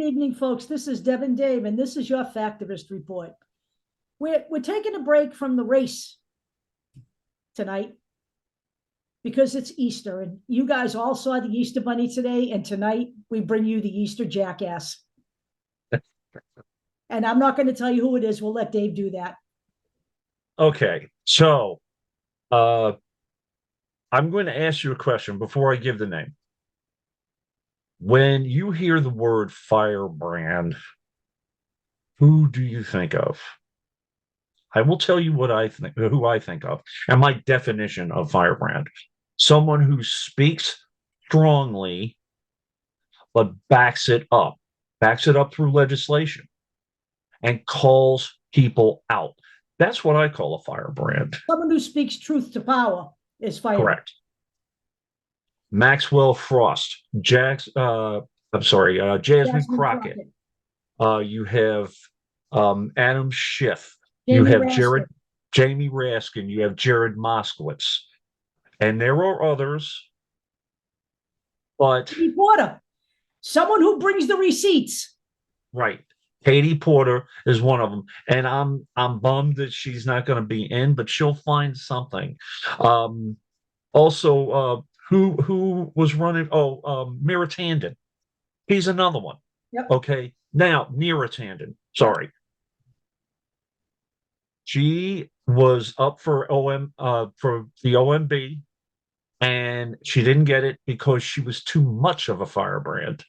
evening, folks. This is Devin Dave, and this is your Factivist Report. We're taking a break from the race tonight because it's Easter, and you guys all saw the Easter Bunny today, and tonight we bring you the Easter Jackass. And I'm not going to tell you who it is. We'll let Dave do that. Okay, so I'm going to ask you a question before I give the name. When you hear the word firebrand, who do you think of? I will tell you what I think, who I think of, and my definition of firebrand. Someone who speaks strongly, but backs it up through legislation and calls people out. That's what I call a firebrand. Someone who speaks truth to power is firebrand. Correct. Maxwell Frost, Jasmine Crockett. You have Adam Schiff. You have Jamie Raskin. You have Jared Moskowitz. And there are others, but Katie Porter, someone who brings the receipts. Right. Katie Porter is one of them. And I'm bummed that she's not going to be in, but she'll find something. Also, who was running? Mira Tandon. He's another one. Yep. Okay. Now, Neera Tandon. Sorry. She was up for the OMB, and she didn't get it because she was too much of a firebrand.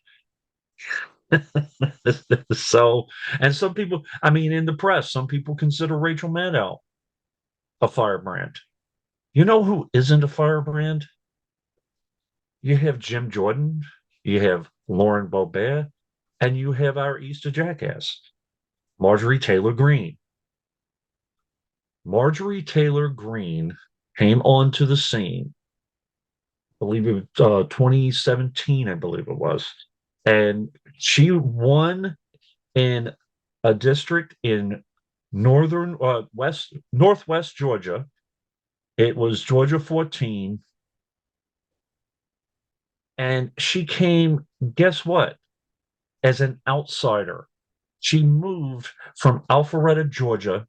So, and some people, I mean, in the press, some people consider Rachel Maddow a firebrand. You know who isn't a firebrand? You have Jim Jordan, you have Lauren Boebert, and you have our Easter Jackass, Marjorie Taylor Greene. Marjorie Taylor Greene came onto the scene, I believe it was 2017, I believe it was. And she won in a district in northwest Georgia. It was Georgia 14. And she came, guess what? As an outsider. She moved from Alpharetta, Georgia,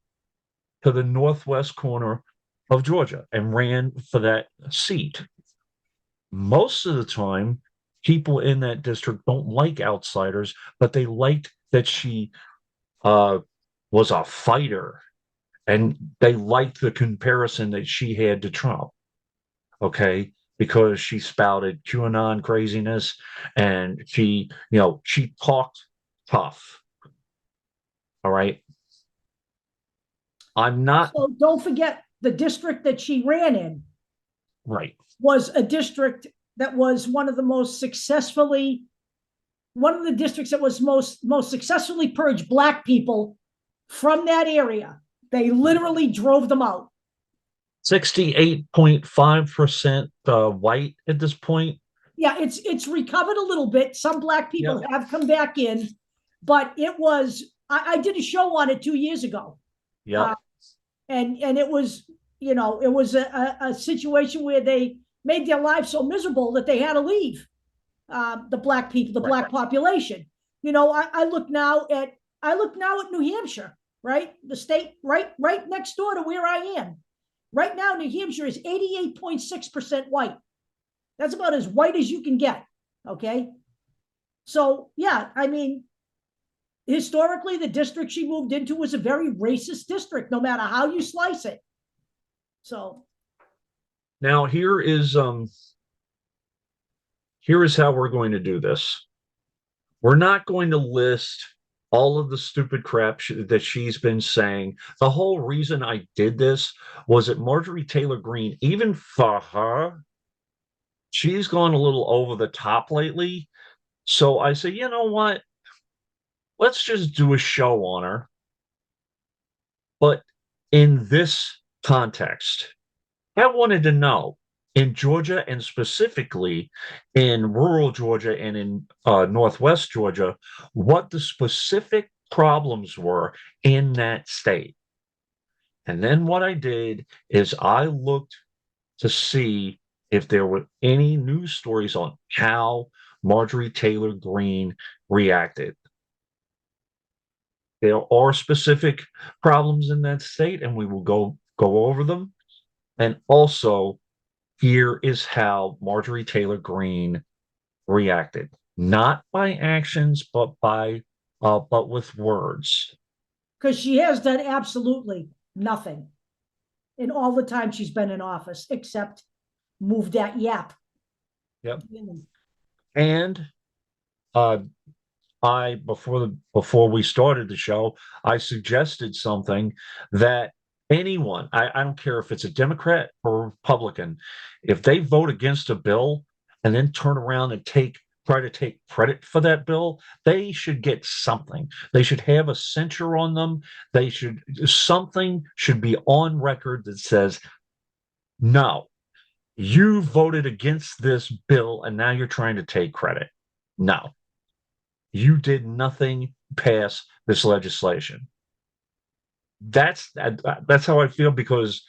to the northwest corner of Georgia and ran for that seat. Most of the time, people in that district don't like outsiders, but they liked that she was a fighter, and they liked the comparison that she had to Trump. Okay, because she spouted QAnon craziness, and she talked tough. All right. I'm not. So don't forget the district that she ran in. Right. Was a district that was one of the districts that was most successfully purged Black people from that area. They literally drove them out. 68.5% white at this point. Yeah, it's recovered a little bit. Some Black people have come back in, but it was, I did a show on it 2 years ago. Yeah. And it was, it was a situation where they made their lives so miserable that they had to leave. The Black people, the Black population. I look now at New Hampshire, right? The state right next door to where I am. Right now, New Hampshire is 88.6% white. That's about as white as you can get. Okay. So yeah, I mean, historically, the district she moved into was a very racist district, no matter how you slice it. So now here is how we're going to do this. We're not going to list all of the stupid crap that she's been saying. The whole reason I did this was that Marjorie Taylor Greene, even for her, she's gone a little over the top lately. So I say, you know what? Let's just do a show on her. But in this context, I wanted to know, in Georgia, and specifically in rural Georgia and in northwest Georgia, what the specific problems were in that state. And then what I did is I looked to see if there were any news stories on how Marjorie Taylor Greene reacted. There are specific problems in that state, and we will go over them. And also, here is how Marjorie Taylor Greene reacted, not by actions, but with words. Because she has done absolutely nothing in all the time she's been in office, except move that yap. Yep. And before we started the show, I suggested something that anyone, I don't care if it's a Democrat or Republican, if they vote against a bill and then turn around and try to take credit for that bill, they should get something. They should have a censure on them. Something should be on record that says, no, you voted against this bill and now you're trying to take credit. No, you did nothing pass this legislation. That's how I feel, because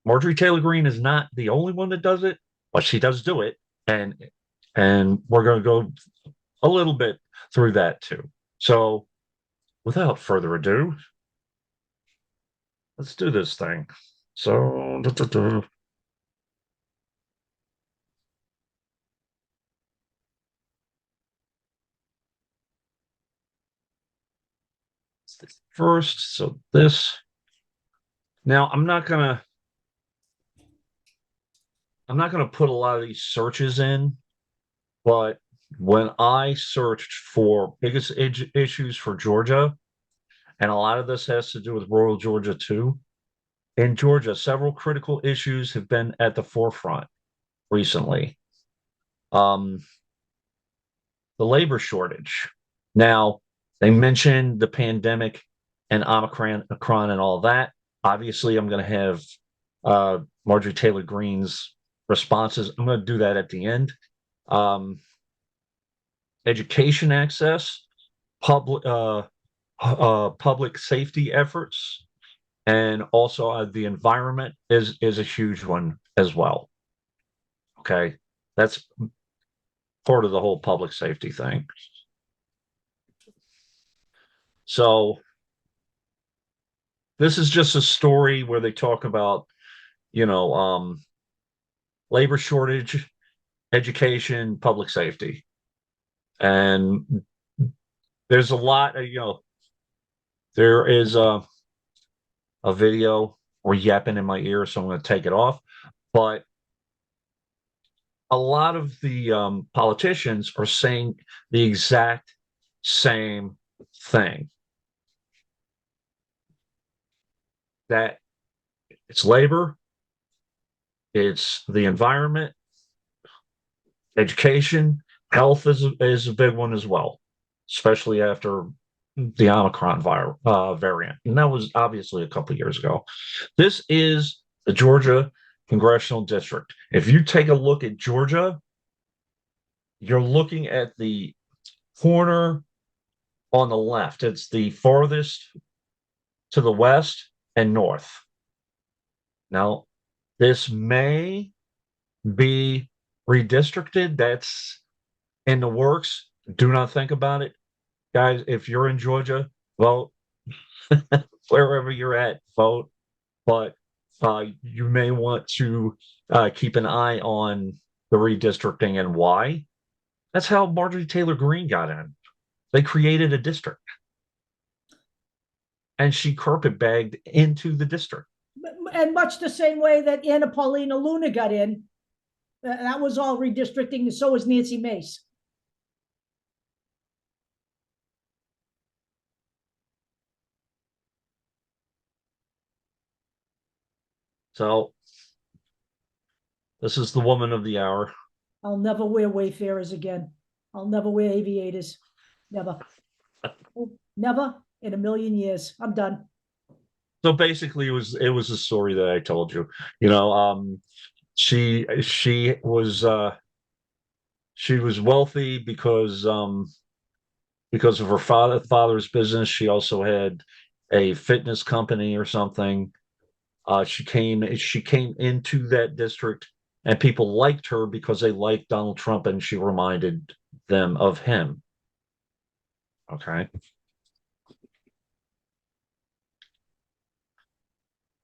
Marjorie Taylor Greene is not the only one that does it, but she does do it, and we're going to go a little bit through that too. So, without further ado, let's do this thing. So, first, so this. Now, I'm not gonna put a lot of these searches in, but when I searched for biggest issues for Georgia, and a lot of this has to do with rural Georgia too. In Georgia, several critical issues have been at the forefront recently. The labor shortage. Now, they mentioned the pandemic and Omicron and all that. Obviously, I'm going to have Marjorie Taylor Greene's responses. I'm going to do that at the end. Education access, public safety efforts, and also the environment is a huge one as well. Okay, that's part of the whole public safety thing. So this is just a story where they talk about, labor shortage, education, public safety, and there's a lot of, there is a video or yapping in my ear, so I'm going to take it off. But a lot of the politicians are saying the exact same thing, that it's labor, it's the environment, education, health is a big one as well, especially after the Omicron variant. And that was obviously a couple of years ago. This is the Georgia Congressional District. If you take a look at Georgia, you're looking at the corner on the left. It's the farthest to the west and north. Now, this may be redistricted. That's in the works. Do not think about it. Guys, if you're in Georgia, vote. Wherever you're at, vote. But you may want to keep an eye on the redistricting and why. That's how Marjorie Taylor Greene got in. They created a district, and she carpetbagged into the district. And much the same way that Anna Paulina Luna got in, that was all redistricting, and so was Nancy Mace. So this is the woman of the hour. I'll never wear Wayfarers again. I'll never wear aviators. Never. Never in a million years. I'm done. So basically, it was a story that I told you. She was wealthy because of her father's business. She also had a fitness company or something. She came into that district, and people liked her because they liked Donald Trump, and she reminded them of him. Okay.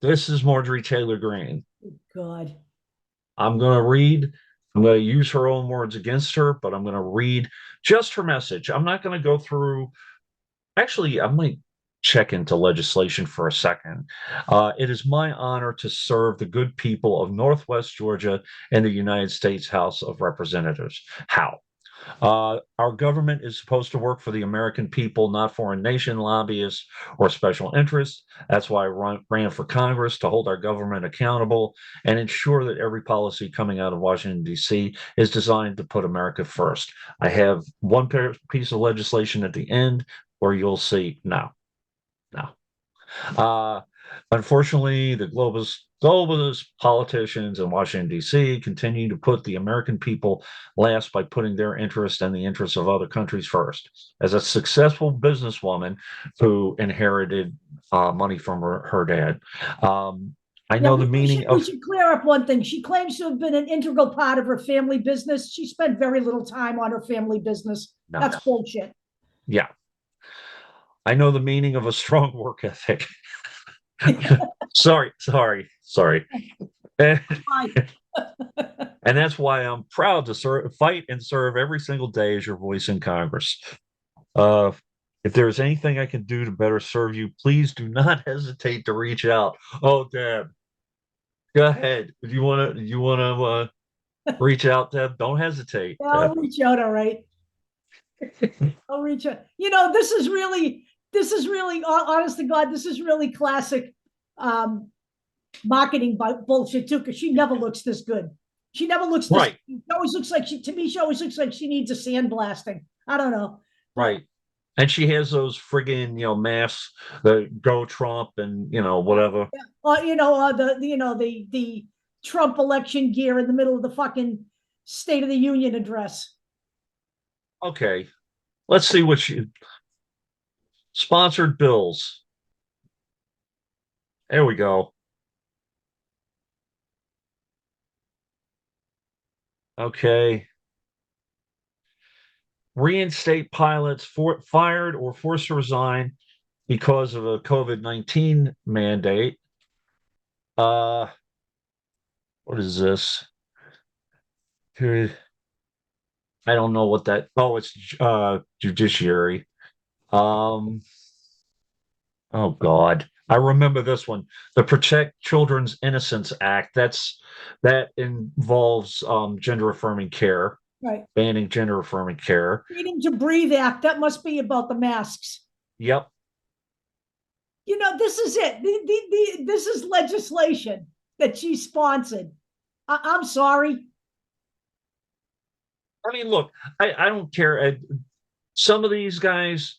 This is Marjorie Taylor Greene. God. I'm going to read, I'm going to use her own words against her, but I'm going to read just her message. I'm not going to go through, actually, I might check into legislation for a second. It is my honor to serve the good people of Northwest Georgia and the United States House of Representatives. How? Our government is supposed to work for the American people, not foreign nation lobbyists or special interests. That's why I ran for Congress, to hold our government accountable and ensure that every policy coming out of Washington, D.C. is designed to put America first. I have one piece of legislation at the end where you'll see no, no. Uh, Unfortunately, the globalist politicians in Washington, D.C. continue to put the American people last by putting their interest and the interests of other countries first. As a successful businesswoman who inherited money from her dad, I Yeah, know the meaning we of should clear up one thing. She claims to have been an integral part of her family business. She spent very little time on her family business. no. That's bullshit. Yeah, I know the meaning of a strong work ethic. sorry. And that's why I'm proud to fight and serve every single day as your voice in Congress. Uh, if there's anything I can do to better serve you, please do not hesitate to reach out. Oh, Deb, go ahead. If you want to reach out, Deb, don't hesitate. Yeah, I'll reach out. All right. I'll reach out. This is really, honest to God, this is really classic marketing bullshit too, because she never looks this good. She never looks this. Right. She always looks like she always looks like she needs a sandblasting. I don't know. Right. And she has those friggin', masks that go Trump and, whatever. The Trump election gear in the middle of the fucking State of the Union address. Okay. Let's see what she sponsored bills. There we go. Okay. Reinstate pilots fired or forced to resign because of a COVID-19 mandate. What is this? Period. I don't know what that. Oh, it's judiciary. Um, oh God, I remember this one. The Protect Children's Innocence Act. That involves gender affirming care, Right. banning gender affirming care. Freedom to Breathe Act. That must be about the masks. Yep. This is it. This is legislation that she sponsored. I'm sorry. I mean, look, I don't care. Some of these guys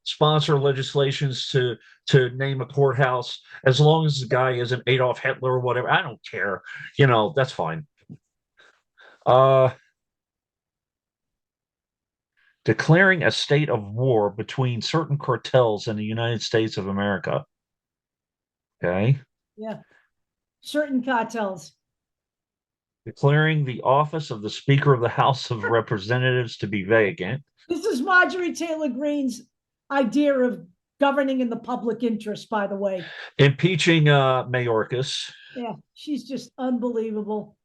sponsor legislations to name a courthouse, as long as the guy isn't Adolf Hitler or whatever. I don't care. That's fine. Declaring a state of war between certain cartels in the United States of America. Okay. Yeah. Certain cartels. Declaring the office of the Speaker of the House of Representatives to be vacant. This is Marjorie Taylor Greene's idea of governing in the public interest, by the way. Impeaching Mayorkas. Yeah, she's just unbelievable.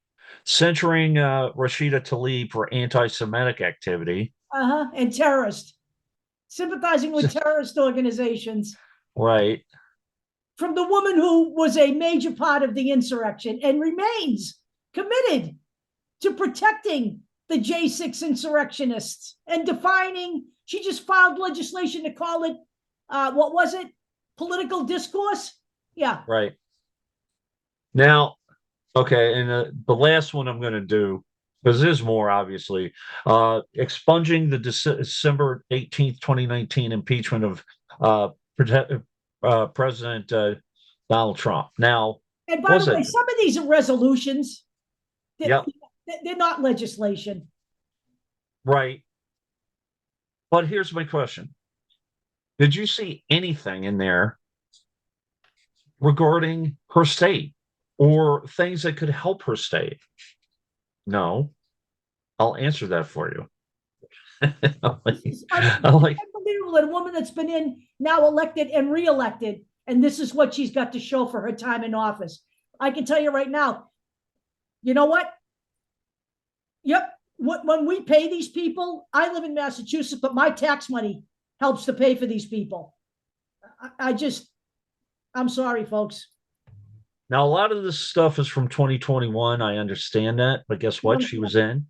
Censuring Rashida Tlaib for anti-Semitic activity. And terrorist. Sympathizing with terrorist organizations. Right. From the woman who was a major part of the insurrection and remains committed to protecting the J6 insurrectionists and defining. She just filed legislation to call it, what was it? Political discourse? Yeah. Right. Now, okay, and the last one I'm going to do, because there's more, obviously, expunging the December 18th, 2019 impeachment of President Donald Trump. Now, and by the way, some of these are resolutions. Yep. They're not legislation. Right. But here's my question. Did you see anything in there regarding her state or things that could help her state? No. I'll answer that for you. Unbelievable that a woman that's been in now elected and reelected And this is what she's got to show for her time in office. I can tell you right now, you know what? Yep. When we pay these people, I live in Massachusetts, but my tax money helps to pay for these people. I'm sorry, folks. Now, a lot of this stuff is from 2021. I understand that, but guess what? She was in.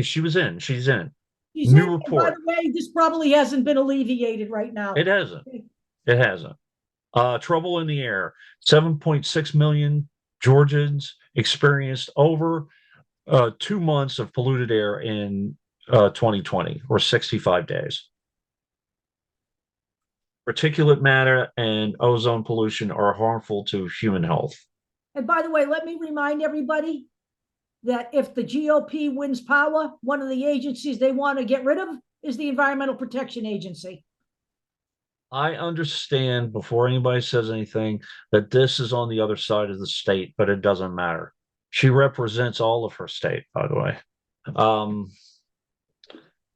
She was in. She's in. She's New in. report. By the way, this probably hasn't been alleviated right now. It hasn't. It hasn't. Trouble in the air. 7.6 million Georgians experienced over 2 months of polluted air in 2020, or 65 days. Particulate matter and ozone pollution are harmful to human health. And by the way, let me remind everybody that if the GOP wins power, one of the agencies they want to get rid of is the Environmental Protection Agency. I understand, before anybody says anything, that this is on the other side of the state, but it doesn't matter. She represents all of her state, by the way.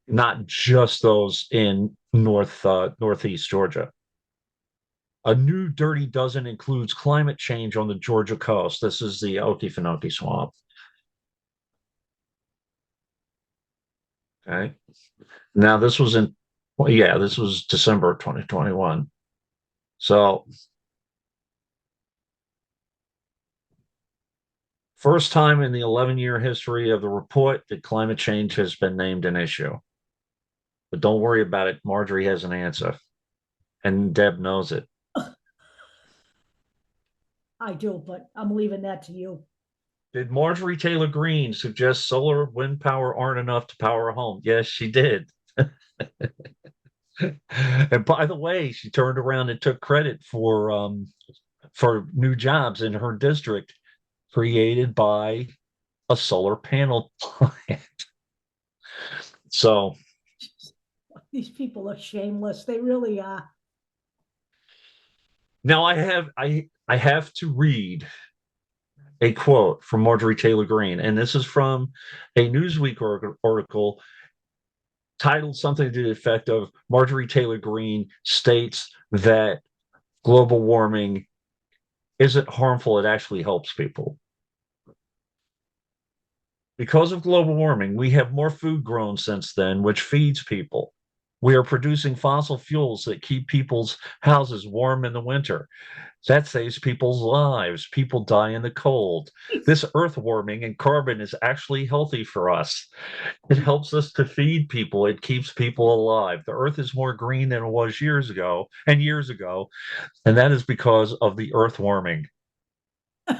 Not just those in northeast Georgia. A new dirty dozen includes climate change on the Georgia coast. This is the Okefenokee Swamp. Okay. Now this was this was December 2021. So first time in the 11-year history of the report that climate change has been named an issue. But don't worry about it. Marjorie has an answer. And Deb knows it. I do, but I'm leaving that to you. Did Marjorie Taylor Greene suggest solar wind power aren't enough to power a home? Yes, she did. And by the way, she turned around and took credit for new jobs in her district created by a solar panel plant. So these people are shameless. They really are. Now I have to read a quote from Marjorie Taylor Greene, and this is from a Newsweek article titled something to the effect of Marjorie Taylor Greene states that global warming isn't harmful, it actually helps people. Because of global warming, we have more food grown since then, which feeds people. We are producing fossil fuels that keep people's houses warm in the winter. That saves people's lives. People die in the cold. This earth warming and carbon is actually healthy for us. It helps us to feed people. It keeps people alive. The earth is more green than it was years ago, and that is because of the earth warming. None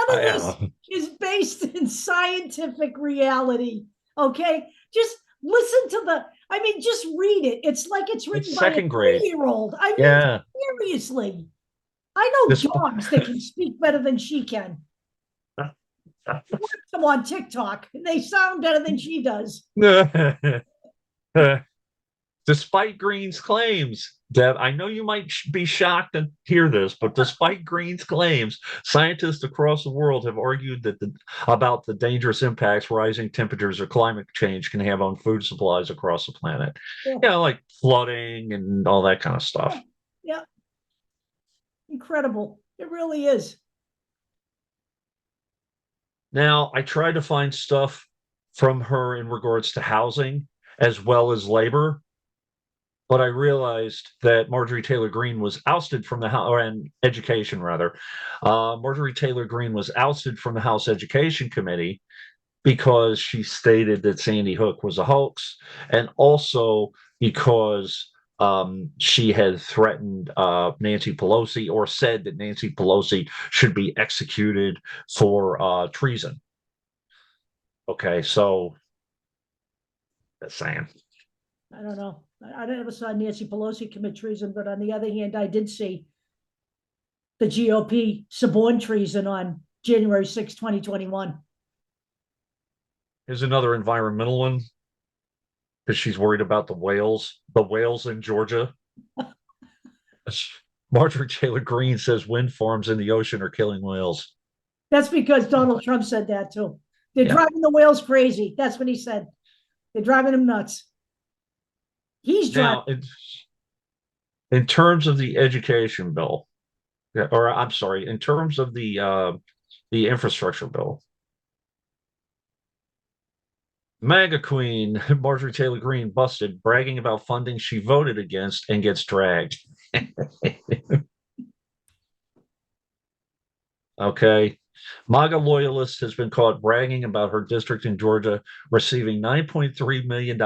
of this is based in scientific reality. Okay, just listen to just read it. It's like it's written by a 3-year-old. I mean, seriously. I know dogs that can speak better than she can. Watch them on TikTok. They sound better than she does. Despite Greene's claims, Deb, I know you might be shocked to hear this, but despite Greene's claims, scientists across the world have argued about the dangerous impacts rising temperatures or climate change can have on food supplies across the planet. Yeah. Like flooding and all that kind of stuff. Yeah. Incredible. It really is. Now, I tried to find stuff from her in regards to housing as well as labor. But I realized that Marjorie Taylor Greene was ousted from the House, and education rather. Marjorie Taylor Greene was ousted from the House Education Committee because she stated that Sandy Hook was a hoax, and also because she had threatened Nancy Pelosi, or said that Nancy Pelosi should be executed for treason. Okay, so that's saying. I don't know. I never saw Nancy Pelosi commit treason, but on the other hand, I did see the GOP suborn treason on January 6, 2021. Here's another environmental one, because she's worried about the whales in Georgia. Marjorie Taylor Greene says wind farms in the ocean are killing whales. That's because Donald Trump said that too. They're driving the whales crazy. That's what he said. They're driving them nuts. He's driving. in terms of the education bill, or I'm sorry, in terms of the infrastructure bill, MAGA Queen Marjorie Taylor Greene busted, bragging about funding she voted against and gets dragged. Okay. MAGA loyalist has been caught bragging about her district in Georgia receiving $9.3 million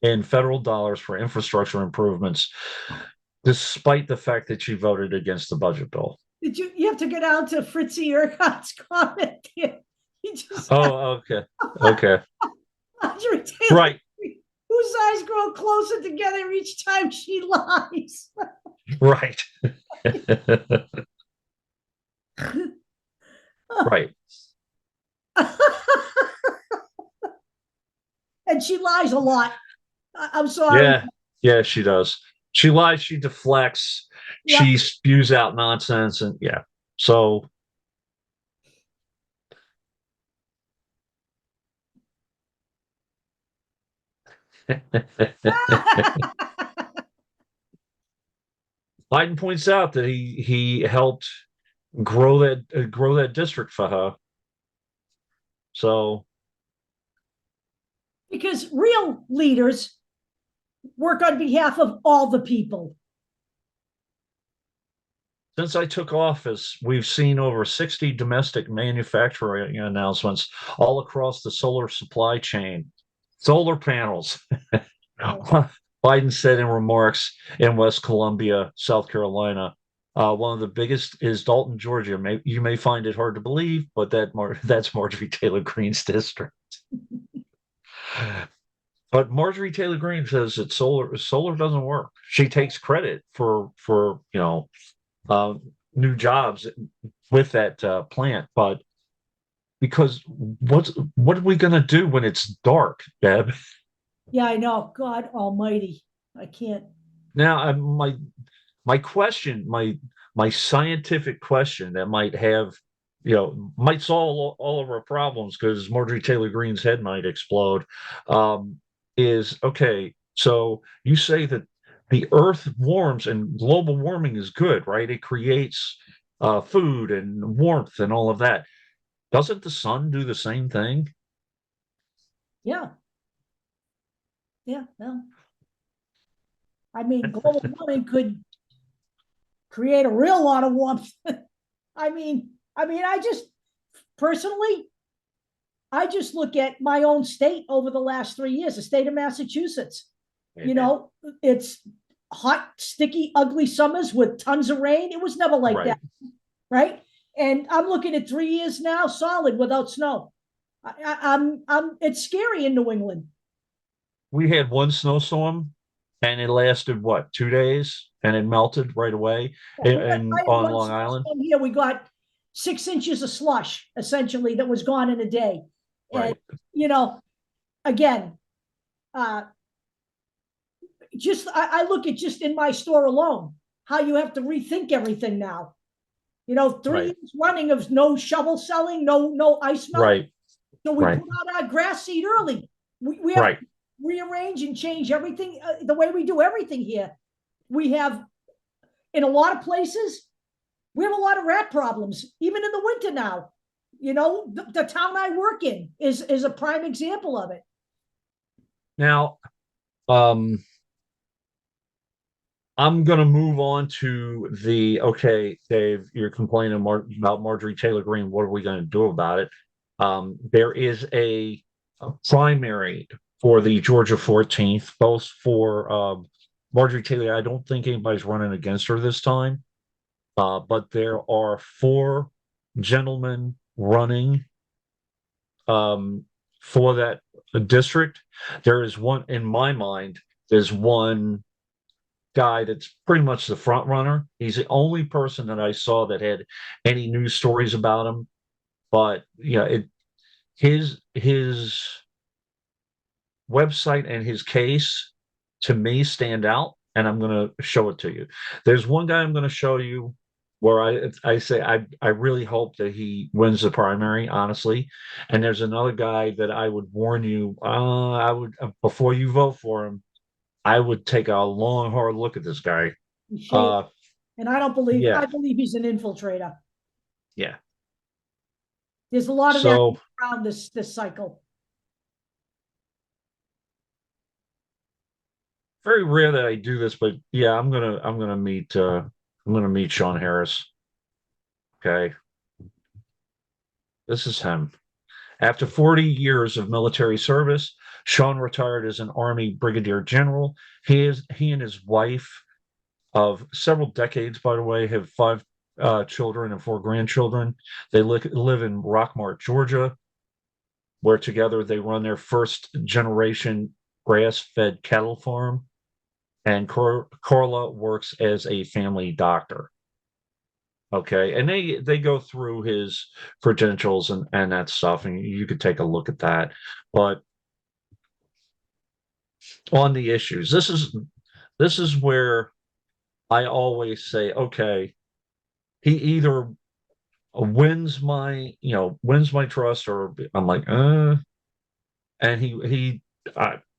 in federal dollars for infrastructure improvements, despite the fact that she voted against the budget bill. Did you have to go down to Fritzy Urquhart's comment here? He just Oh, okay. Okay. Marjorie Taylor, Right. whose eyes grow closer together each time she lies. Right. Right. And she lies a lot. I'm sorry. Yeah. Yeah, she does. She lies, she deflects, Yep. she spews out nonsense, and yeah. So Biden points out that he helped grow that district for her. So Because real leaders work on behalf of all the people. since I took office, we've seen over 60 domestic manufacturing announcements all across the solar supply chain. Solar panels. Biden said in remarks in West Columbia, South Carolina. One of the biggest is Dalton, Georgia. You may find it hard to believe, but that's Marjorie Taylor Greene's district. But Marjorie Taylor Greene says that solar doesn't work. She takes credit for uh, new jobs with that plant, but because what are we going to do when it's dark, Deb? Yeah, I know. God almighty. I can't. Now, my question, my scientific question that might have, might solve all of our problems because Marjorie Taylor Greene's head might explode, is okay. So you say that the Earth warms and global warming is good, right? It creates food and warmth and all of that. Doesn't the sun do the same thing? Yeah. Yeah. No. I mean, global warming could create a real lot of warmth. I just personally, I just look at my own state over the last 3 years, the state of Massachusetts. You know, it's hot, sticky, ugly summers with tons of rain. It was never like Right. that, right? And I'm looking at 3 years now, solid without snow. It's scary in New England. We had one snowstorm and it lasted what, 2 days, and it melted right away and I had on one Long Island. snowstorm here. We got 6 inches of slush essentially that was gone in a day. And Right. you know, again, uh, I look at just in my store alone how you have to rethink everything now. You know, 3 years running of no shovel selling, no ice melt. Right. So we put out our grass seed early. We have to rearrange and change everything the way we do everything here. We have, in a lot of places, we have a lot of rat problems, even in the winter now. You know, the town I work in is a prime example of it. Now, I'm going to move on to okay, Dave, you're complaining about Marjorie Taylor Greene. What are we going to do about it? There is a primary for the Georgia 14th, both for Marjorie Taylor. I don't think anybody's running against her this time, but there are 4 gentlemen running for that district. There is one, in my mind, there's one guy that's pretty much the front runner. He's the only person that I saw that had any news stories about him. But his website and his case to me stand out, and I'm going to show it to you. There's one guy I'm going to show you where I say I really hope that he wins the primary, honestly. And there's another guy that I would warn you, I would before you vote for him, I would take a long, hard look at this guy. Shady. And Yeah, I believe he's an infiltrator. yeah. There's a lot of that So around this cycle. very rare that I do this, but yeah, I'm gonna meet Sean Harris. Okay, this is him. After 40 years of military service, Sean retired as an Army Brigadier General. He and his wife of several decades, by the way, have five children and four grandchildren. They live in Rockmart, Georgia, where together they run their first generation grass-fed cattle farm. And Carla works as a family doctor. Okay, and they go through his credentials and that stuff, and you could take a look at that. But on the issues, this is where I always say, okay, he either wins my trust, or I'm like, and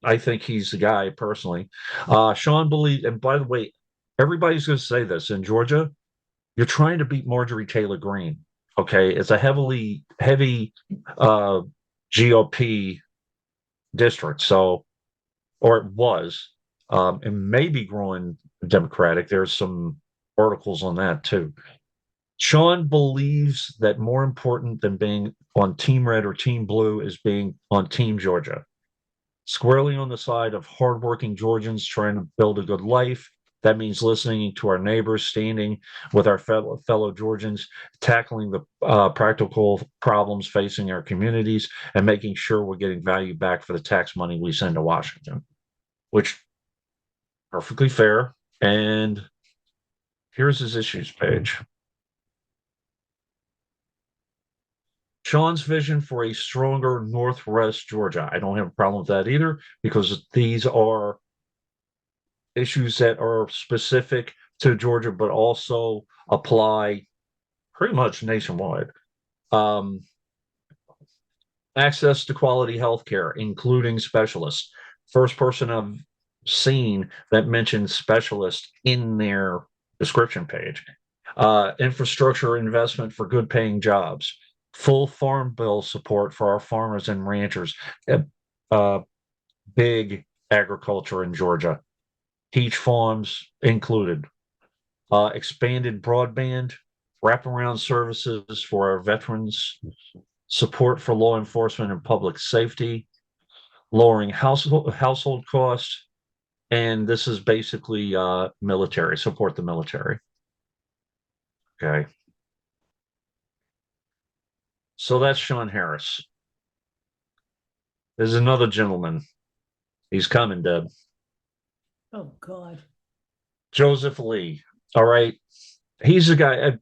I think he's the guy personally. Sean believes, and by the way, everybody's going to say this in Georgia. You're trying to beat Marjorie Taylor Greene. Okay, it's a heavy GOP district. So, or it was, and maybe growing Democratic. There's some articles on that too. Sean believes that more important than being on Team Red or Team Blue is being on Team Georgia, squarely on the side of hardworking Georgians trying to build a good life. That means listening to our neighbors, standing with our fellow Georgians, tackling the practical problems facing our communities, and making sure we're getting value back for the tax money we send to Washington, which perfectly fair. And here's his issues page. Sean's vision for a stronger Northwest Georgia. I don't have a problem with that either, because these are issues that are specific to Georgia, but also apply pretty much nationwide. Um, Access to quality health care, including specialists. First person I've seen that mentions specialists in their description page. Infrastructure investment for good paying jobs. Full farm bill support for our farmers and ranchers. Uh, Big agriculture in Georgia. Peach farms included. Expanded broadband, wraparound services for our veterans, support for law enforcement and public safety, lowering household costs, and this is basically military, support the military. Okay. So that's Sean Harris. There's another gentleman. He's coming, Deb. Oh God. Joseph Lee. All right. He's a guy.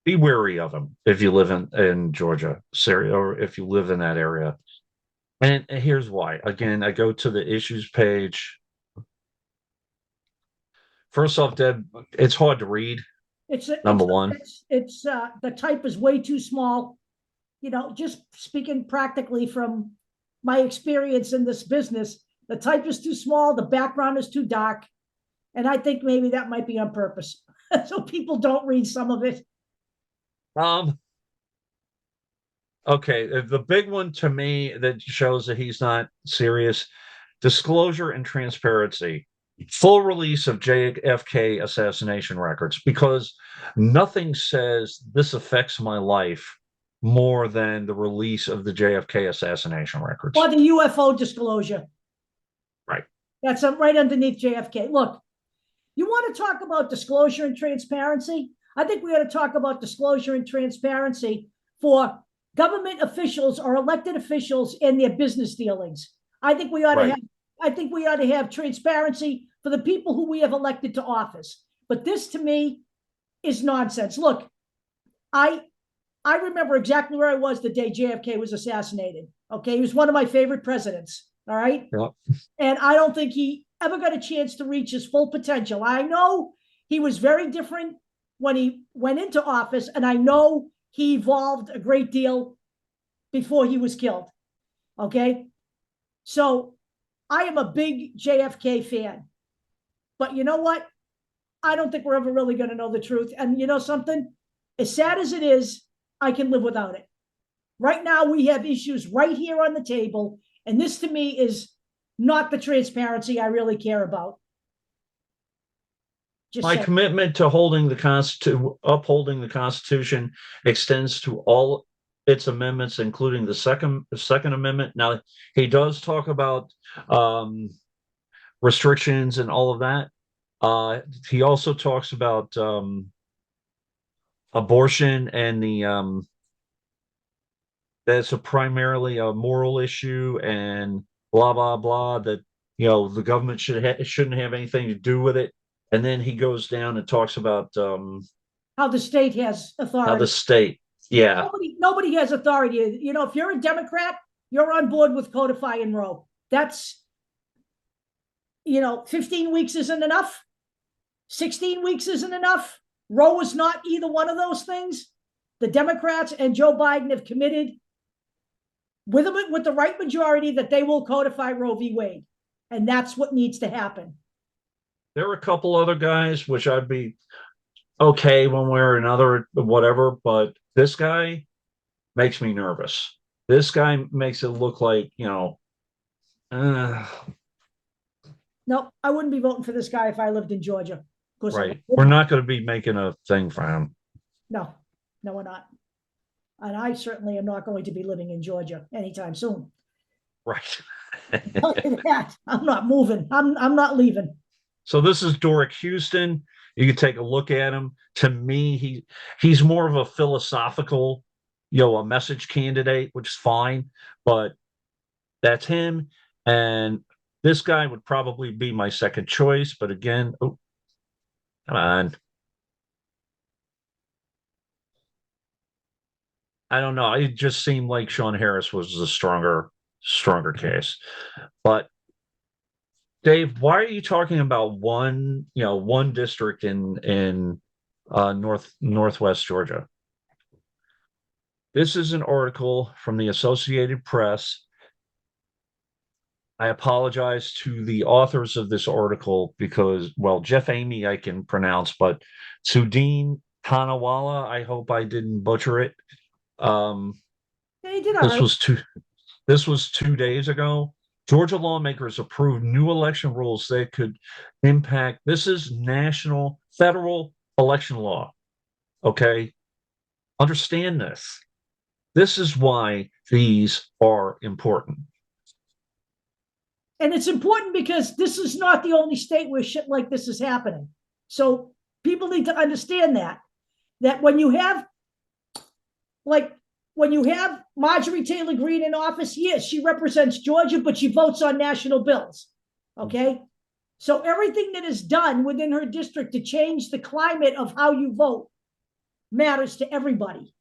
Be wary of him if you live in Georgia, Syria, or if you live in that area. And here's why. Again, I go to the issues page. First off, Deb, it's hard to read. Number one. It's the type is way too small. Just speaking practically from my experience in this business, the type is too small, the background is too dark, and I think maybe that might be on purpose, so people don't read some of it. Okay, the big one to me that shows that he's not serious: disclosure and transparency. Full release of JFK assassination records, because nothing says this affects my life more than the release of the JFK assassination records. Or the UFO disclosure. Right. That's right underneath JFK. Look, you want to talk about disclosure and transparency? I think we ought to talk about disclosure and transparency for government officials or elected officials in their business dealings. I think we ought to have transparency for the people who we have elected to office. But this, to me, is nonsense. Look, I remember exactly where I was the day JFK was assassinated. Okay, he was one of my favorite presidents. All right, Yep. And I don't think he ever got a chance to reach his full potential. I know he was very different when he went into office, and I know he evolved a great deal before he was killed. Okay, so I am a big JFK fan. But you know what? I don't think we're ever really going to know the truth. And you know something? As sad as it is, I can live without it. Right now, we have issues right here on the table. And this to me is not the transparency I really care about. My commitment to upholding the Constitution extends to all its amendments, including the Second Amendment. Now, he does talk about restrictions and all of that. He also talks about abortion and that's primarily a moral issue and blah blah blah. That the government shouldn't have anything to do with it. And then he goes down and talks about how the state has authority. How the state, yeah. Nobody has authority. If you're a Democrat, you're on board with codifying Roe. That's 15 weeks isn't enough. 16 weeks isn't enough. Roe is not either one of those things. The Democrats and Joe Biden have committed with the right majority that they will codify Roe v. Wade. And that's what needs to happen. There are a couple other guys, which I'd be okay one way or another, whatever. But this guy makes me nervous. This guy makes it look like, Nope, I wouldn't be voting for this guy if I lived in Georgia. Right. We're not going to be making a thing for him. No, we're not. And I certainly am not going to be living in Georgia anytime soon. Right. I'm not moving. I'm not leaving. So this is Doric Houston. You can take a look at him. To me, he's more of a philosophical, a message candidate, which is fine, but that's him. And this guy would probably be my second choice. But again, come on. I don't know. It just seemed like Sean Harris was the stronger case. But Dave, why are you talking about one district in Northwest Georgia? This is an article from the Associated Press. I apologize to the authors of this article because, Jeff Amy I can pronounce, but Sudeen Tanawala, I hope I didn't butcher it. This was 2 days ago. Georgia lawmakers approved new election rules that could impact. This is national federal election law. Okay. Understand this. This is why these are important. And it's important because this is not the only state where shit like this is happening. So people need to understand that when you have Marjorie Taylor Greene in office, yes, she represents Georgia, but she votes on national bills. Okay. So everything that is done within her district to change the climate of how you vote matters to everybody.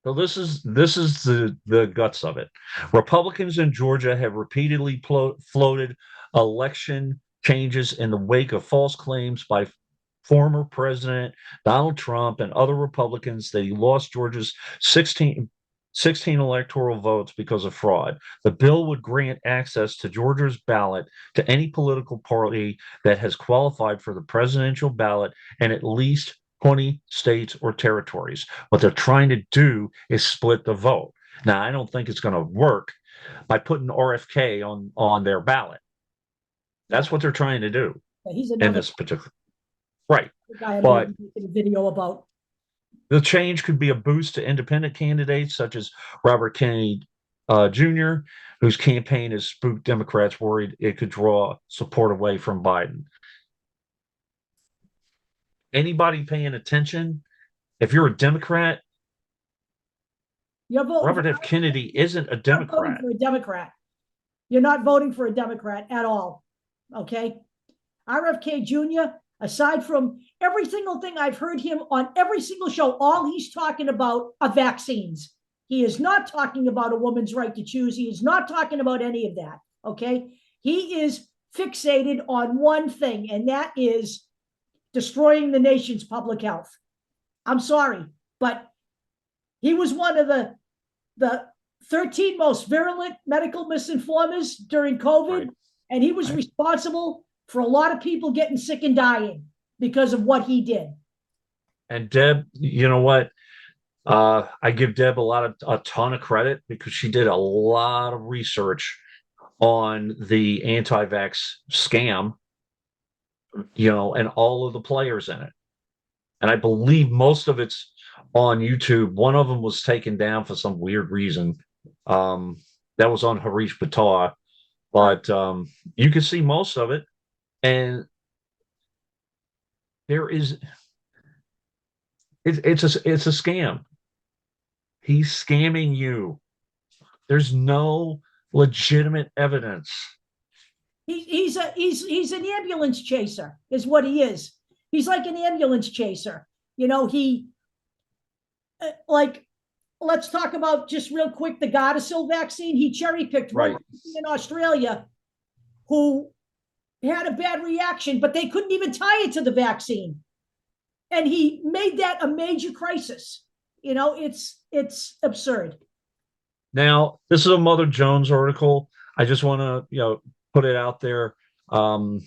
So this is the guts of it. Republicans in Georgia have repeatedly floated election changes in the wake of false claims by former President Donald Trump and other Republicans that he lost Georgia's 16 electoral votes because of fraud. The bill would grant access to Georgia's ballot to any political party that has qualified for the presidential ballot in at least 20 states or territories. What they're trying to do is split the vote. Now, I don't think it's going to work by putting RFK on their ballot. That's what they're trying to do in this particular. Right. But a video about the change could be a boost to independent candidates such as Robert Kennedy Jr., whose campaign has spooked Democrats worried it could draw support away from Biden. Anybody paying attention, if you're a Democrat, Robert F. Kennedy isn't a Democrat. You're not voting for a Democrat at all. Okay. RFK Jr., aside from every single thing I've heard him on every single show, all he's talking about are vaccines. He is not talking about a woman's right to choose. He is not talking about any of that. Okay. He is fixated on one thing, and that is destroying the nation's public health. I'm sorry, but he was one of the 13 most virulent medical misinformers during COVID, Right. and he was Right. responsible for a lot of people getting sick and dying because of what he did. And Deb, you know what? I give Deb a ton of credit because she did a lot of research on the anti-vax scam, and all of the players in it. And I believe most of it's on YouTube. One of them was taken down for some weird reason. That was on Harish Patar, but you can see most of it, and there is it's a scam. He's scamming you. There's no legitimate evidence. He's an ambulance chaser, is what he is. He's like an ambulance chaser. He like, let's talk about just real quick the Gardasil vaccine. He cherry picked one in Australia who had a bad reaction, but they couldn't even tie it to the vaccine, and he made that a major crisis. It's absurd. Now, this is a Mother Jones article. I just want to, put it out there. Kira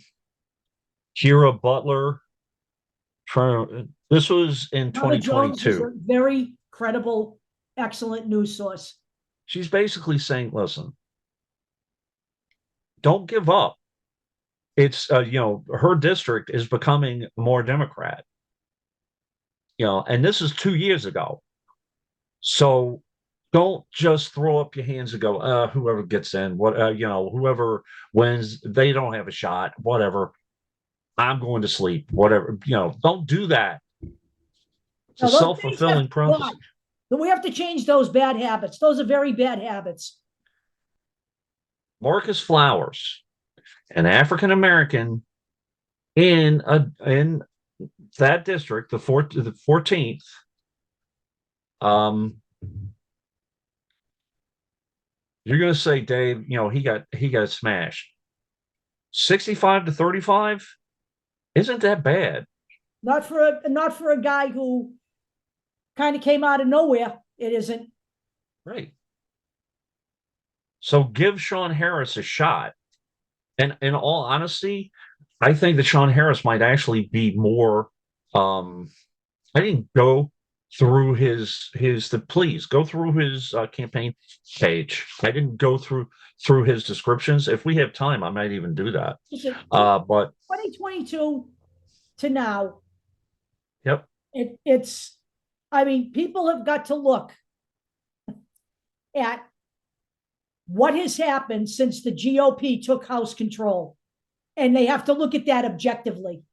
Butler. This was in Mother Jones is 2022. a very credible, excellent news source. She's basically saying, listen, don't give up. It's, her district is becoming more Democrat, and this is 2 years ago. So don't just throw up your hands and go, whoever gets in, whoever wins, they don't have a shot, whatever. I'm going to sleep, whatever. Don't do that. It's a self-fulfilling prophecy. But we have to change those bad habits. Those are very bad habits. Marcus Flowers, an African American in that district, the 14th. You're going to say, Dave, he got smashed. 65 to 35 isn't that bad. Not for a guy who kind of came out of nowhere. It isn't. Right. So give Sean Harris a shot. And in all honesty, I think that Sean Harris might actually be more. I didn't go through please go through his campaign page. I didn't go through his descriptions. If we have time, I might even do that. But 2022 to now. Yep. People have got to look at what has happened since the GOP took House control, and they have to look at that objectively.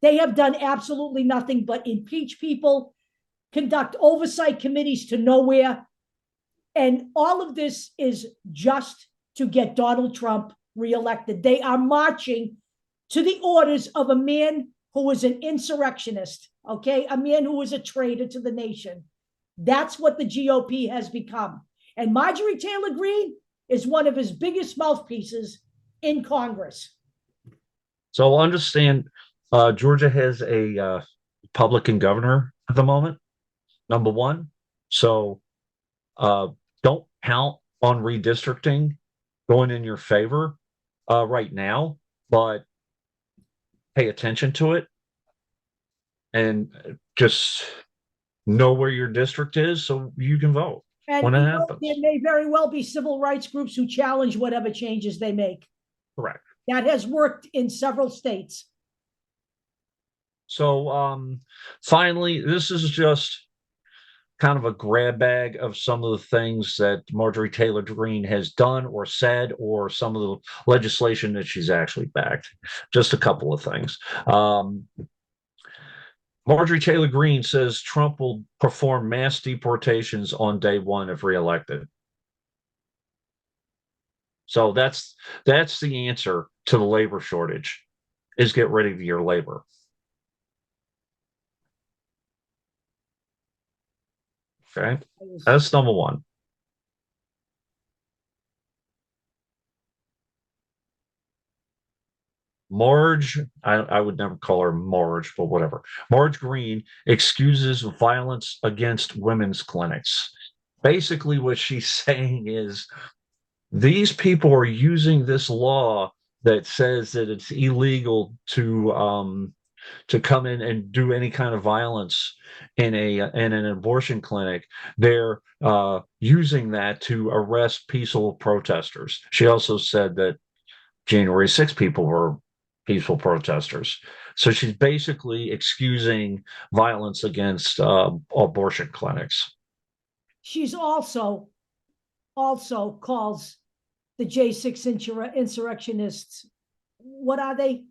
They have done absolutely nothing but impeach people, conduct oversight committees to nowhere, and all of this is just to get Donald Trump reelected. They are marching to the orders of a man who was an insurrectionist, okay? A man who was a traitor to the nation. That's what the GOP has become. And Marjorie Taylor Greene is one of his biggest mouthpieces in Congress. So understand, Georgia has a Republican governor at the moment, number one. So don't count on redistricting going in your favor right now, but pay attention to it and just know where your district is so you can vote when it happens. There may very well be civil rights groups who challenge whatever changes they make. Correct. That has worked in several states. So finally, this is just kind of a grab bag of some of the things that Marjorie Taylor Greene has done or said, or some of the legislation that she's actually backed. Just a couple of things. Marjorie Taylor Greene says Trump will perform mass deportations on day one if reelected. So that's the answer to the labor shortage, is get rid of your labor. Okay, that's number one. Marge, I would never call her Marge, but whatever. Marge Greene excuses violence against women's clinics. basically what she's saying is these people are using this law that says that it's illegal to come in and do any kind of violence in an abortion clinic. They're using that to arrest peaceful protesters. She also said that January 6 people were peaceful protesters. So she's basically excusing violence against abortion clinics. She's also calls the J6 insurrectionists. What are they?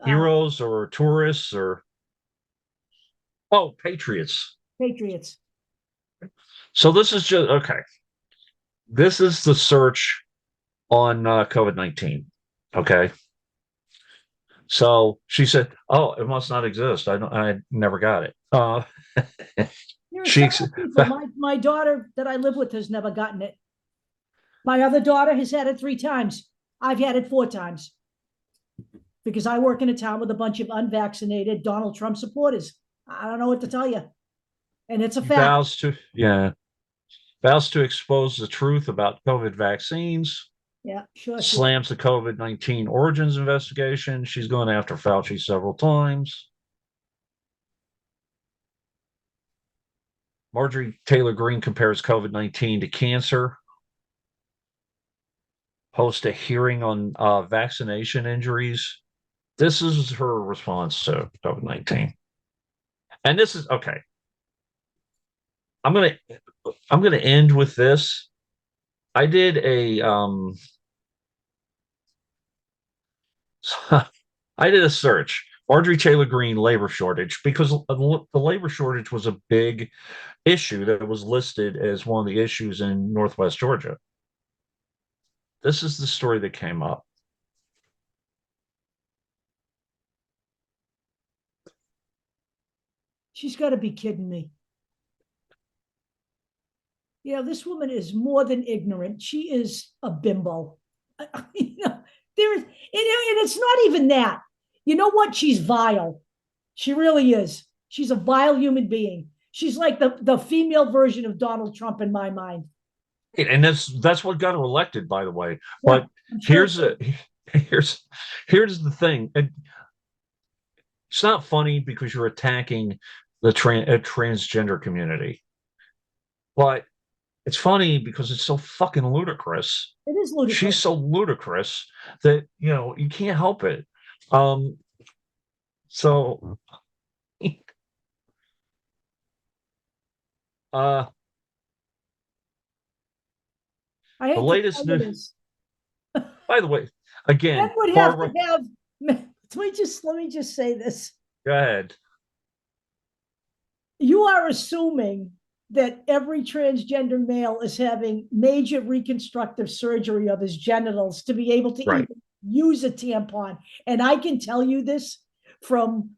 Heroes or tourists or patriots. Patriots. So this is just okay. This is the search on COVID-19. Okay. So she said, "Oh, it must not exist. I never got it." There are She several people. My daughter that I live with has never gotten it. My other daughter has had it 3 times. I've had it 4 times because I work in a town with a bunch of unvaccinated Donald Trump supporters. I don't know what to tell you. And it's a fact. vows to expose the truth about COVID vaccines. Yeah, sure. Slams the COVID-19 origins investigation. She's gone after Fauci several times. Marjorie Taylor Greene compares COVID-19 to cancer. Host a hearing on vaccination injuries. This is her response to COVID-19. And this is okay. I'm gonna end with this. I did a I did a search. Marjorie Taylor Greene labor shortage, because the labor shortage was a big issue that was listed as one of the issues in Northwest Georgia. This is the story that came up. She's got to be kidding me. Yeah, this woman is more than ignorant. She is a bimbo. There is, and it's not even that. You know what? She's vile. She really is. She's a vile human being. She's like the female version of Donald Trump in my mind. And that's what got her elected, by the way. Yeah, But sure. here's the thing. It's not funny because you're attacking the transgender community, but it's funny because it's so fucking ludicrous. It is ludicrous. She's so ludicrous that you can't help it. So I hate the latest news. By the way, again, would have to have. Let me just say this. Go ahead. You are assuming that every transgender male is having major reconstructive surgery of his genitals to be able to even use a tampon. And I can tell you this from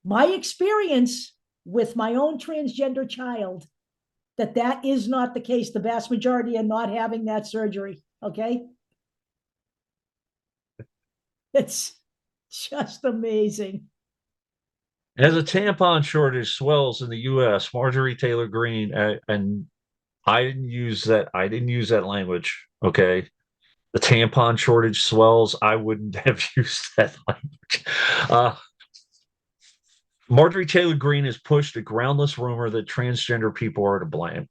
my experience with my own transgender child, that is not the case. The vast majority are not having that surgery. Okay. It's just amazing. As a tampon shortage swells in the U.S., Marjorie Taylor Greene, and I didn't use that language. Okay. The tampon shortage swells. I wouldn't have used that language. Marjorie Taylor Greene has pushed a groundless rumor that transgender people are to blame.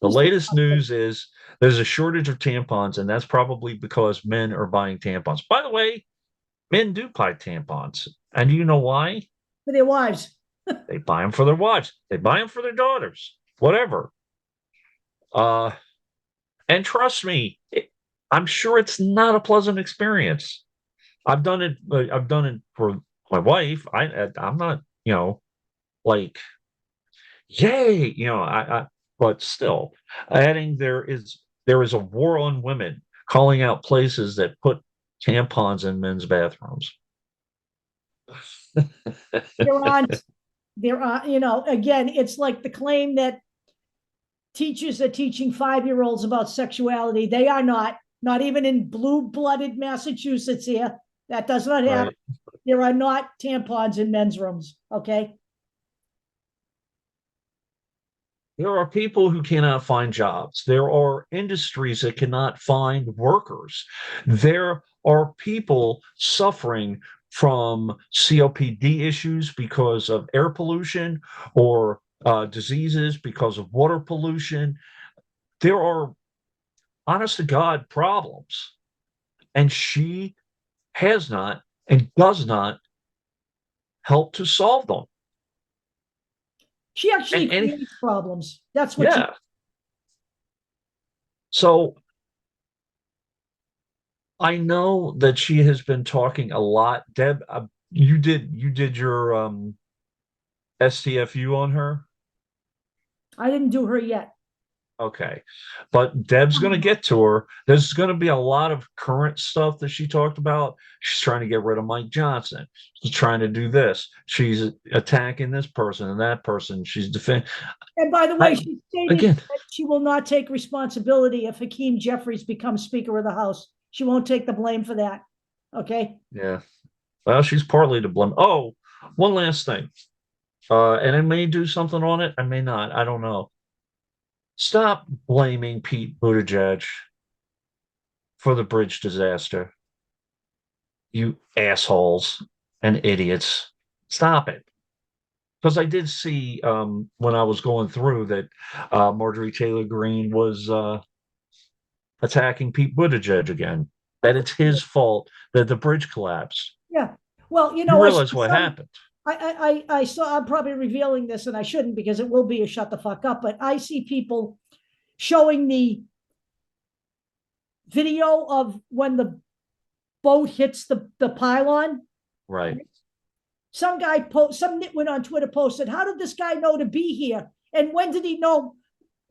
The latest news is there's a shortage of tampons, and that's probably because men are buying tampons. By the way, men do buy tampons. And do you know why? For their wives. They buy them for their wives. They buy them for their daughters, whatever. And trust me, I'm sure it's not a pleasant experience. I've done it. I've done it for my wife. I'm not, like, yay, but still, adding there is a war on women, calling out places that put tampons in men's bathrooms. There are, again, it's like the claim that teachers are teaching 5-year-olds about sexuality. They are not even in blue-blooded Massachusetts here. That does not happen. Right. There are not tampons in men's rooms. Okay. There are people who cannot find jobs. There are industries that cannot find workers. There are people suffering from COPD issues because of air pollution or diseases because of water pollution. There are, honest to God, problems. And she has not and does not help to solve them. She actually And creates problems. That's what she. yeah. So I know that she has been talking a lot. Deb, you did your STFU on her? I didn't do her yet. Okay. But Deb's going to get to her. There's going to be a lot of current stuff that she talked about. She's trying to get rid of Mike Johnson. She's trying to do this. She's attacking this person and that person. She's defending. And by the way, she stated Again, that she will not take responsibility if Hakeem Jeffries becomes Speaker of the House. She won't take the blame for that. Okay. yeah. Well, she's partly to blame. Oh, one last thing. And I may do something on it. I may not. I don't know. Stop blaming Pete Buttigieg for the bridge disaster. You assholes and idiots. Stop it. Because I did see when I was going through that Marjorie Taylor Greene was attacking Pete Buttigieg again. That it's his fault that the bridge collapsed. Yeah. Well, You realize what happened. I saw, I'm probably revealing this and I shouldn't because it will be a shut the fuck up, but I see people showing the video of when the boat hits the pylon. Right. Some nitwit on Twitter posted, how did this guy know to be here? And when did he know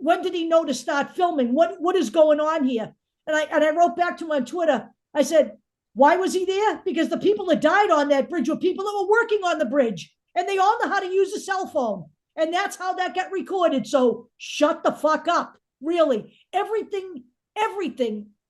to start filming? What is going on here? And I wrote back to him on Twitter. I said, why was he there? Because the people that died on that bridge were people that were working on the bridge, and they all know how to use a cell phone. And that's how that got recorded. So shut the fuck up. Really. Everything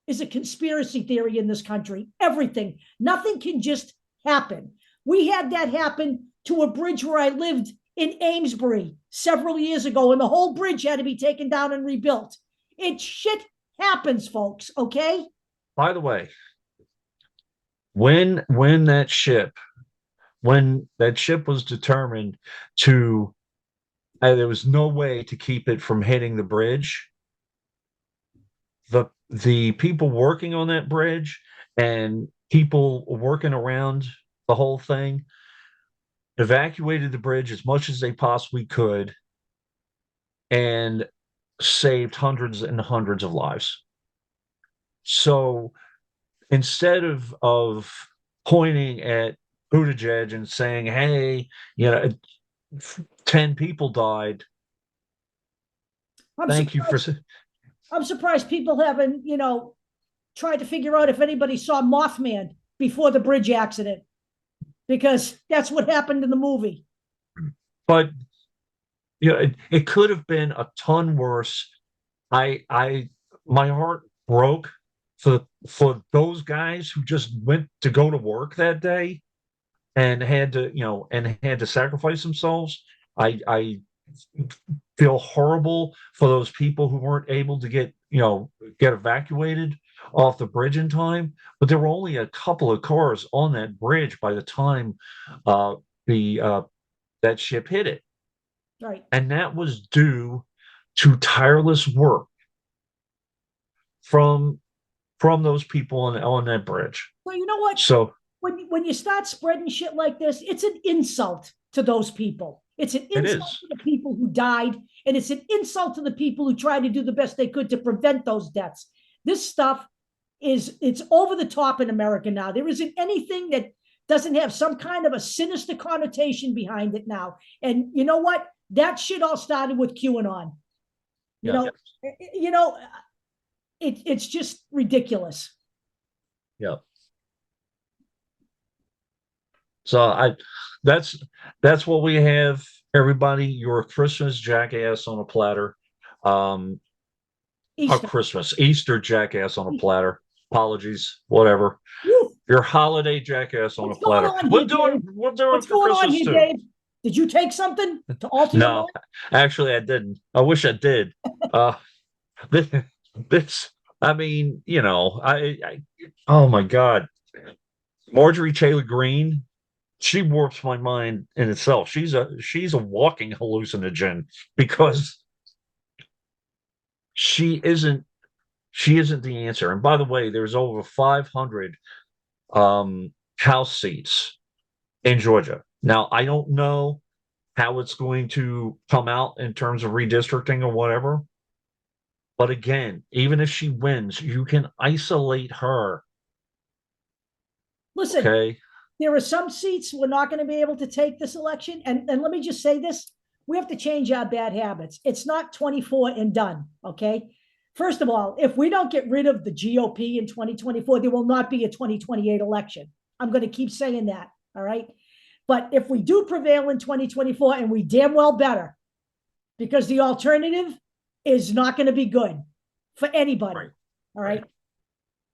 is a conspiracy theory in this country. Everything. Nothing can just happen. We had that happen to a bridge where I lived in Amesbury several years ago, and the whole bridge had to be taken down and rebuilt. It shit happens, folks, okay? By the way, when that ship was determined to there was no way to keep it from hitting the bridge, the people working on that bridge and people working around the whole thing evacuated the bridge as much as they possibly could and saved hundreds and hundreds of lives. So instead of pointing at Buttigieg and saying, hey, 10 people died. Thank you for. I'm surprised people haven't, tried to figure out if anybody saw Mothman before the bridge accident, because that's what happened in the movie. But it could have been a ton worse. My heart broke for those guys who just went to go to work that day and had to sacrifice themselves. I feel horrible for those people who weren't able to get evacuated off the bridge in time. But there were only a couple of cars on that bridge by the time that ship hit it. Right. And that was due to tireless work from those people on that bridge. Well, you know what? So when you start spreading shit like this, it's an insult to those people. It's an insult to the people who died, and it's an insult to the people who tried to do the best they could to prevent those deaths. This stuff it's over the top in America now. There isn't anything that doesn't have some kind of a sinister connotation behind it now. And you know what? That shit all started with QAnon. It's just ridiculous. Yeah. So that's what we have, everybody. Your Christmas jackass on a platter. Easter jackass on a platter. Apologies, whatever. Woo. Your holiday jackass on a platter. We're doing for Christmas too. Dave? Did you take something to alter your No, mind? actually, I didn't. I wish I did. Uh, this, this I mean, oh my God, Marjorie Taylor Greene, she warps my mind in itself. She's a walking hallucinogen because she isn't she isn't the answer. And by the way, there's over 500 House seats in Georgia. Now, I don't know how it's going to come out in terms of redistricting or whatever. But again, even if she wins, you can isolate her. Listen, Okay. there are some seats we're not going to be able to take this election. And let me just say this, we have to change our bad habits. It's not 24 and done. Okay. First of all, if we don't get rid of the GOP in 2024, there will not be a 2028 election. I'm going to keep saying that. All right. But if we do prevail in 2024, and we damn well better, because the alternative is not going to be good for anybody. Right. All right.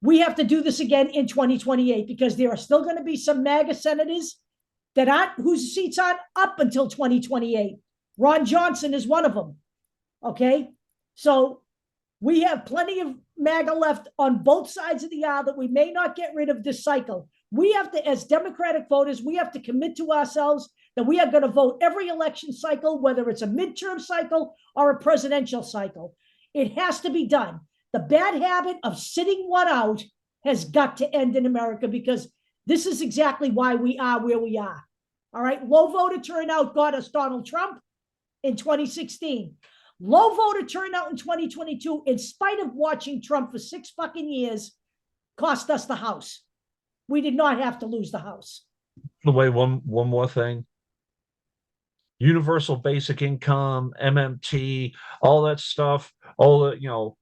We have to do this again in 2028, because there are still going to be some MAGA senators that aren't, whose seats aren't up until 2028. Ron Johnson is one of them. Okay. So we have plenty of MAGA left on both sides of the aisle that we may not get rid of this cycle. We have to, as Democratic voters, we have to commit to ourselves that we are going to vote every election cycle, whether it's a midterm cycle or a presidential cycle. It has to be done. The bad habit of sitting one out has got to end in America, because this is exactly why we are where we are. All right. Low voter turnout got us Donald Trump in 2016. Low voter turnout in 2022, in spite of watching Trump for 6 fucking years, cost us the House. We did not have to lose the House. By the way, one more thing. Universal basic income, MMT, all that stuff, all the,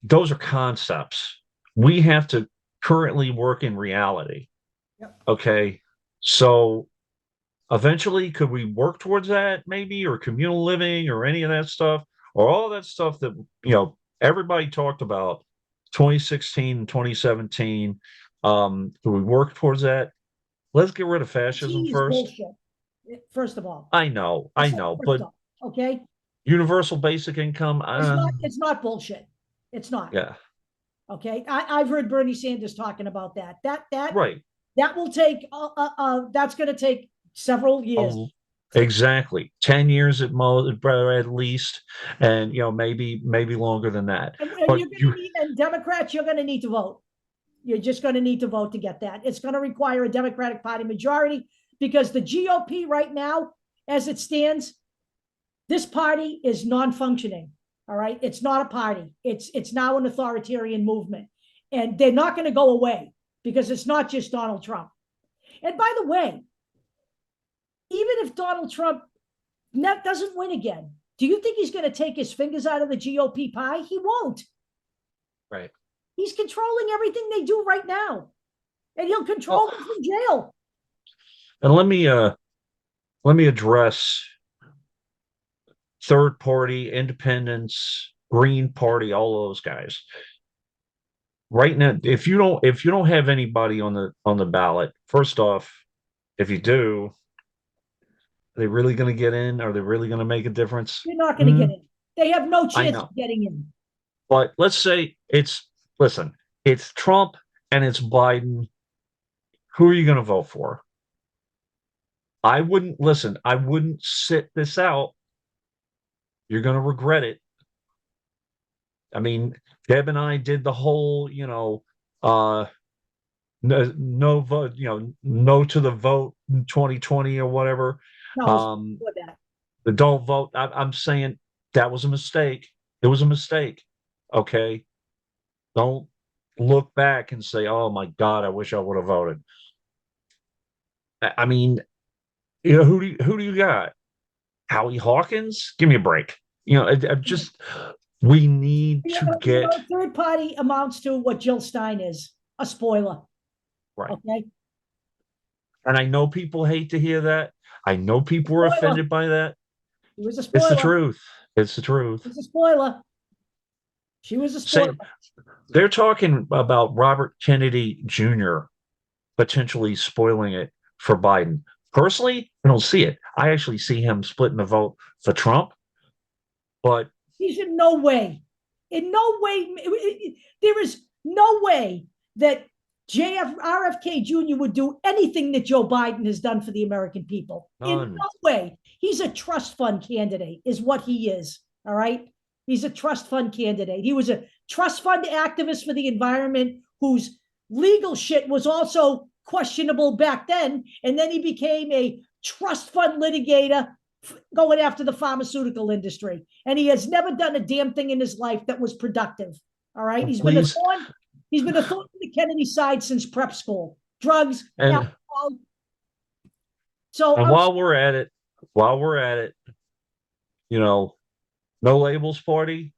those are concepts. We have to currently work in reality. Yep. Okay. So eventually, could we work towards that maybe, or communal living, or any of that stuff, or all that stuff that, everybody talked about 2016 and 2017? Could we work towards that? Let's get rid of fascism Is first. bullshit. First of all, I know, but okay, universal basic income, it's not bullshit. It's not. yeah, Okay, I've heard Bernie Sanders talking about that. right. That will take. That's going to take several years. Oh, exactly. 10 years at most, at least, and maybe longer than that. And But you're going to need, and Democrats, you're going to need to vote. You're just going to need to vote to get that. It's going to require a Democratic Party majority, because the GOP right now, as it stands, this party is non-functioning. All right, it's not a party. It's now an authoritarian movement, and they're not going to go away, because it's not just Donald Trump. And by the way, even if Donald Trump doesn't win again, do you think he's going to take his fingers out of the GOP pie? He won't. right. He's controlling everything they do right now, and he'll control them from jail. And let me address third party, independents, Green Party, all those guys. Right now, if you don't have anybody on the ballot, first off, if you do, are they really going to get in? Are they really going to make a difference? They're not going to get in. They have no I chance know. of getting in. But let's say listen, it's Trump and it's Biden. Who are you going to vote for? I wouldn't sit this out. You're going to regret it. I mean, Deb and I did the whole, no vote, no to the vote in 2020 or whatever. No, that. The don't vote. I'm saying that was a mistake. It was a mistake. Okay. Don't look back and say, oh my God, I wish I would have voted. I mean, who do you got? Howie Hawkins? Give me a break. We need to get third party amounts to what Jill Stein is, a spoiler. right. Okay. And I know people hate to hear that. I know people were offended by that. It was a spoiler. It's the truth. It's the truth. It's a spoiler. She was a spoiler. They're talking about Robert Kennedy Jr. potentially spoiling it for Biden. Personally, I don't see it. I actually see him splitting the vote for Trump, but He's in no way, there is no way that RFK Jr. would do anything that Joe Biden has done for the American people. In none. no way. He's a trust fund candidate, is what he is. All right. He's a trust fund candidate. He was a trust fund activist for the environment whose legal shit was also questionable back then. And then he became a trust fund litigator going after the pharmaceutical industry. And he has never done a damn thing in his life that was productive. All right. He's been a Please, thorn. He's been a thorn in the Kennedy side since prep school. Drugs, and alcohol. So and while we're at it, you know, no labels party,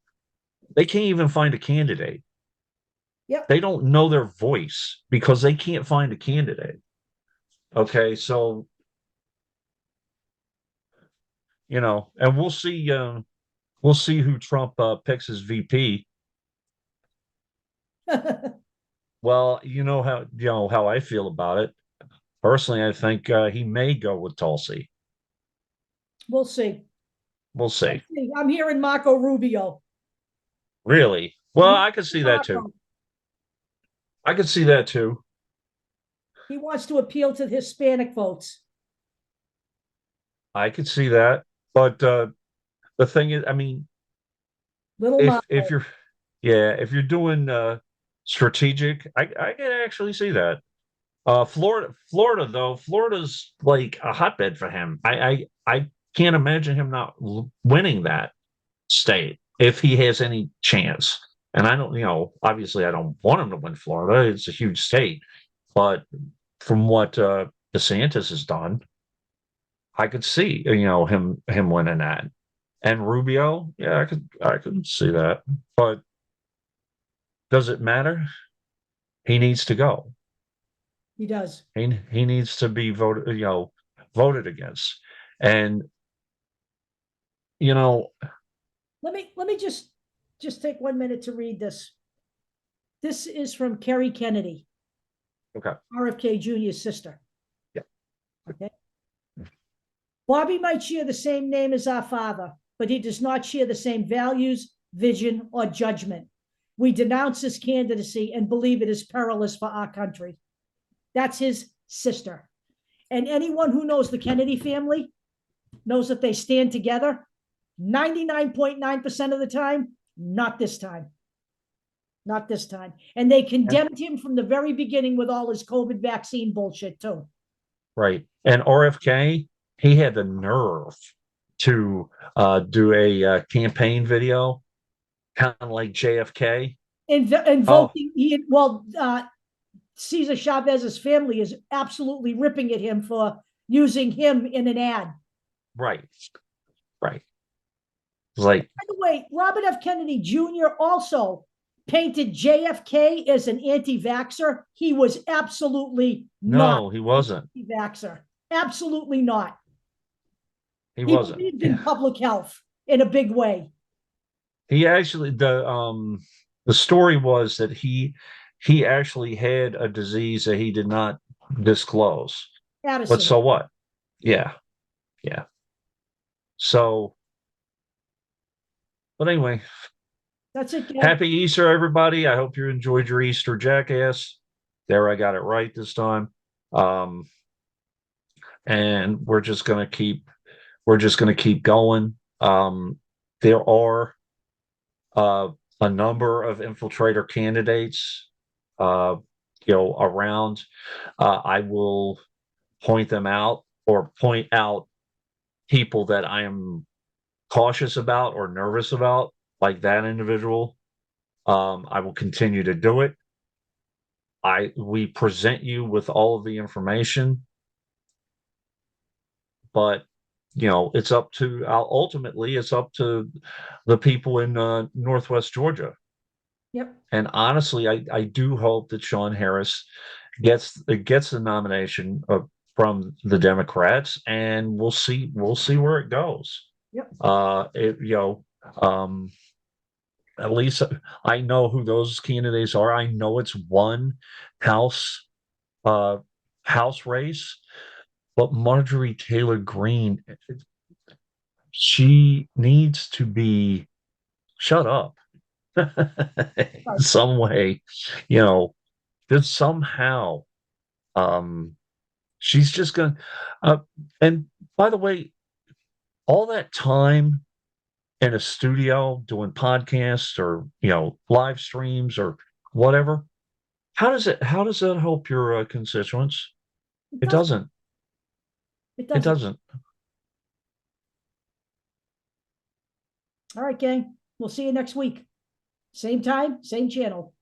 they can't even find a candidate. yep. They don't know their voice because they can't find a candidate. Okay, so and we'll see who Trump picks as VP. Well, how I feel about it. Personally, I think he may go with Tulsi. We'll see. We'll see. I'm hearing Marco Rubio. Really? Well, I could see that too. Marco. I could see that too. He wants to appeal to the Hispanic votes. I could see that. But the thing is, I mean, Little if Marco. if you're doing strategic, I can actually see that. Florida though, Florida's like a hotbed for him. I can't imagine him not winning that state if he has any chance. And I don't, obviously I don't want him to win Florida. It's a huge state, but from what DeSantis has done, I could see him winning that. And Rubio, yeah, I could see that. But does it matter? He needs to go. He does. He needs to be voted against. And Let me just take 1 minute to read this. This is from Kerry Kennedy, okay. RFK Jr.'s sister. Yeah. Okay. Bobby might share the same name as our father, but he does not share the same values, vision, or judgment. We denounce his candidacy and believe it is perilous for our country. That's his sister. And anyone who knows the Kennedy family knows that they stand together 99.9% of the time. Not this time. Not this time. And they condemned him from the very beginning with all his COVID vaccine bullshit, too. Right. And RFK, he had the nerve to do a campaign video, kind of like JFK. Invoking, Cesar Chavez's family is absolutely ripping at him for using him in an ad. Right. Right. Like, by the way, Robert F. Kennedy Jr. also painted JFK as an anti-vaxxer. He was absolutely not. No, he wasn't. Anti-vaxxer. Absolutely not. He wasn't. Believed in public health in a big way. He actually the story was that he actually had a disease that he did not disclose. Addison. But so what? Yeah. Yeah. So, but anyway, that's it. Ken. Happy Easter, everybody. I hope you enjoyed your Easter, Jackass. There, I got it right this time. And we're just gonna keep going. There are a number of infiltrator candidates around. I will point them out or point out people that I am cautious about or nervous about, like that individual. I will continue to do it. We present you with all of the information, but it's up to ultimately it's up to the people in Northwest Georgia. Yep. And honestly, I do hope that Sean Harris gets the nomination from the Democrats, and we'll see where it goes. Yep. At least I know who those candidates are. I know it's one House race. But Marjorie Taylor Greene, she needs to be shut up in Right. some way, you know, that somehow she's just gonna and by the way, all that time in a studio doing podcasts or live streams or whatever, how does that help your constituents? It It doesn't. doesn't. It It doesn't. doesn't. All right, gang. We'll see you next week. Same time, same channel.